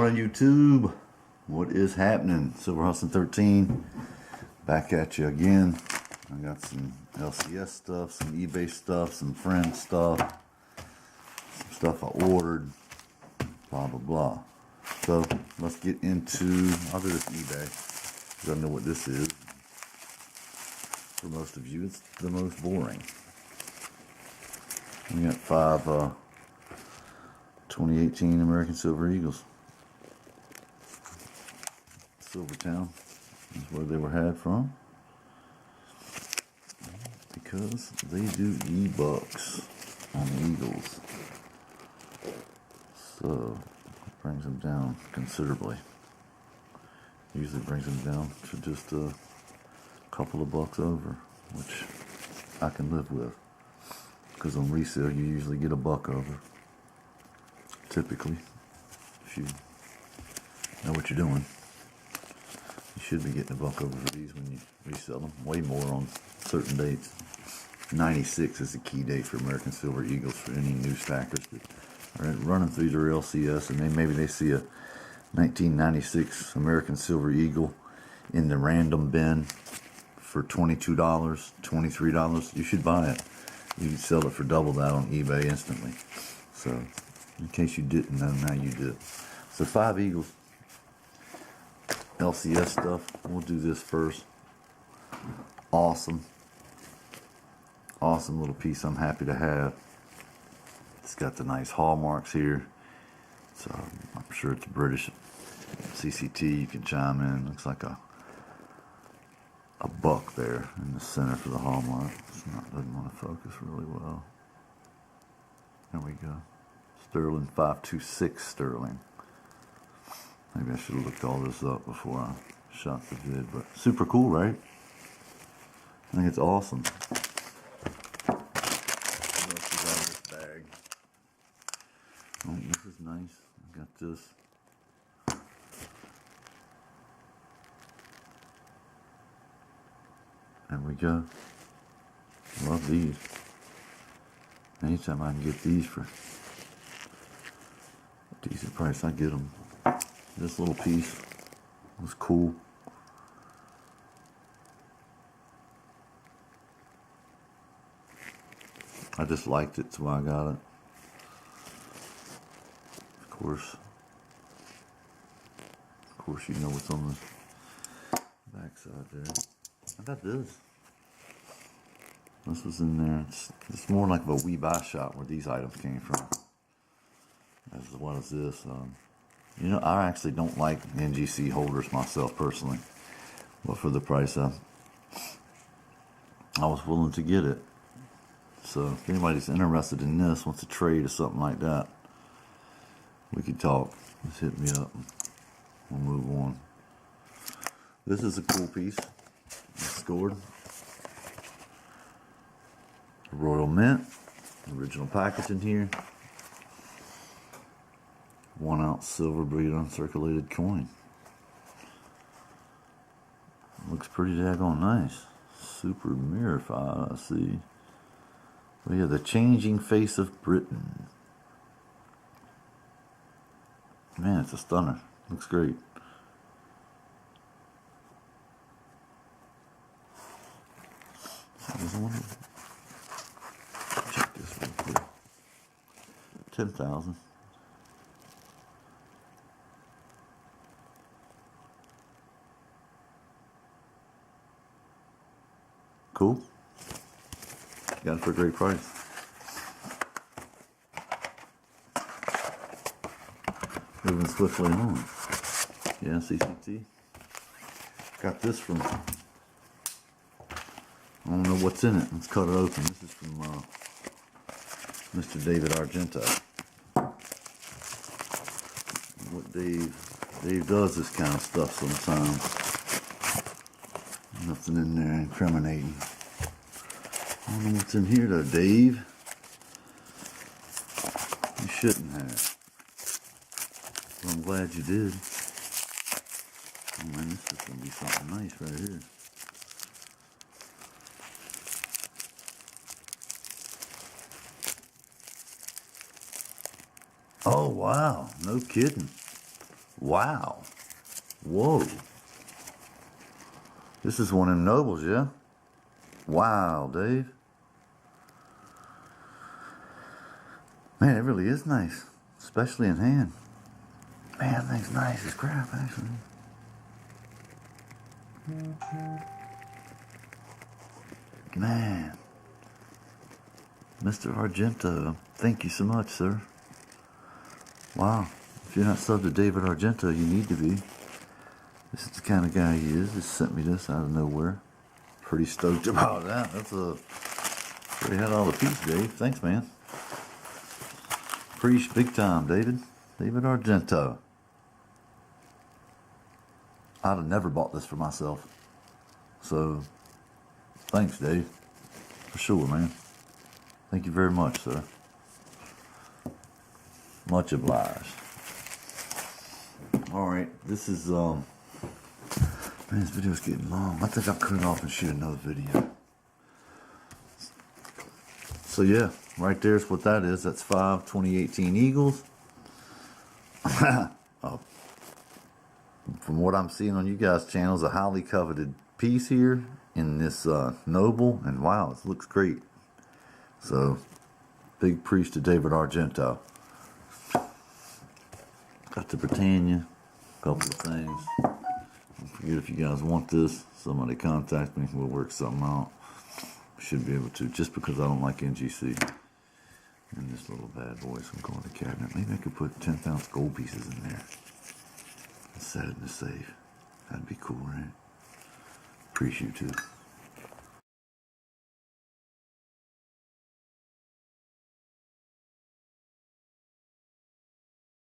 morning, YouTube. What is happening? Silver Hustling 13. Back at you again. I got some LCS stuff, some eBay stuff, some friend stuff, some stuff I ordered, blah, blah, blah. So, let's get into, I'll do this eBay, because I know what this is. For most of you, it's the most boring. We got 5 2018 American Silver Eagles. Silvertown is where they were had from, because they do E-bucks on the Eagles, so it brings them down considerably. Usually brings them down to just a couple of bucks over, which I can live with, because on resale you usually get a buck over, typically, if you know what you're doing. You should be getting a buck over for these when you resell them. Way more on certain dates. 96 is the key date for American Silver Eagles for any new stackers that are running through their LCS, and maybe they see a 1996 American Silver Eagle in the random bin for $22, $23. You should buy it. You can sell it for double that on eBay instantly. So, in case you didn't know, now you do. So 5 Eagles. LCS stuff. We'll do this first. Awesome little piece I'm happy to have. It's got the nice hallmarks here, so I'm sure it's British. CCT, you can chime in. Looks like a buck there in the center for the hallmark. Doesn't want to focus really well. There we go. Sterling 526 sterling. Maybe I should have looked all this up before I shot the vid, but super cool, right? I think it's awesome. What else we got in this bag? Oh, this is nice. I got this. There we go. Love these. Anytime I can get these for a decent price, I get them. This little piece was cool. I just liked it, so I got it. Of course, you know what's on the backside there. I got this. This was in there. It's more like a We Buy shop where these items came from, as well as this. You know, I actually don't like NGC holders myself personally, but for the price, I was willing to get it. So if anybody's interested in this, wants to trade or something like that, we could talk. Just hit me up and we'll move on. This is a cool piece. It's scored. Royal Mint. Original package in here. 1 ounce silver bead uncirculated coin. Looks pretty daggone nice. Super mirrorified, I see. We have the changing face of Britain. Man, it's a stunner. Looks great. Check this real quick. 10,000. Cool. Got it for a great price. Moving swiftly on. Yeah, CCT. Got this from, I don't know what's in it. Let's cut it open. This is from Mr. David Argento. What Dave does this kind of stuff sometimes. Nothing in there incriminating. I don't know what's in here though, Dave. You shouldn't have. But I'm glad you did. Oh man, this is going to be something nice right here. Oh wow, no kidding. Wow. Whoa. This is one of them nobles, yeah? Wow, Dave. Man, it really is nice. Especially in hand. Man, that thing's nice as crap, actually. Man. Mr. Argento, thank you so much, sir. Wow. If you're not subbed to David Argento, you need to be. This is the kind of guy he is. Just sent me this out of nowhere. Pretty stoked about that. That's a... Already had all the peace, Dave. Thanks, man. Preach big time, David. David Argento. I'd have never bought this for myself. So, thanks, Dave. For sure, man. Thank you very much, sir. Much obliged. Alright, this is, man, this video's getting long. I think I'll cut it off and shoot another video. So yeah, right there's what that is. That's 5 2018 Eagles. From what I'm seeing on you guys' channels, a highly coveted piece here in this Noble, and wow, it looks great. So, big preach to David Argento. Got the Britannia, a couple of things. Don't forget, if you guys want this, somebody contact me. We'll work something out. Should be able to, just because I don't like NGC. And this little bad boy, so I'm going to the cabinet. Maybe I could put 10-ounce gold pieces in there and set it in the safe. That'd be cool, right? Appreciate you too.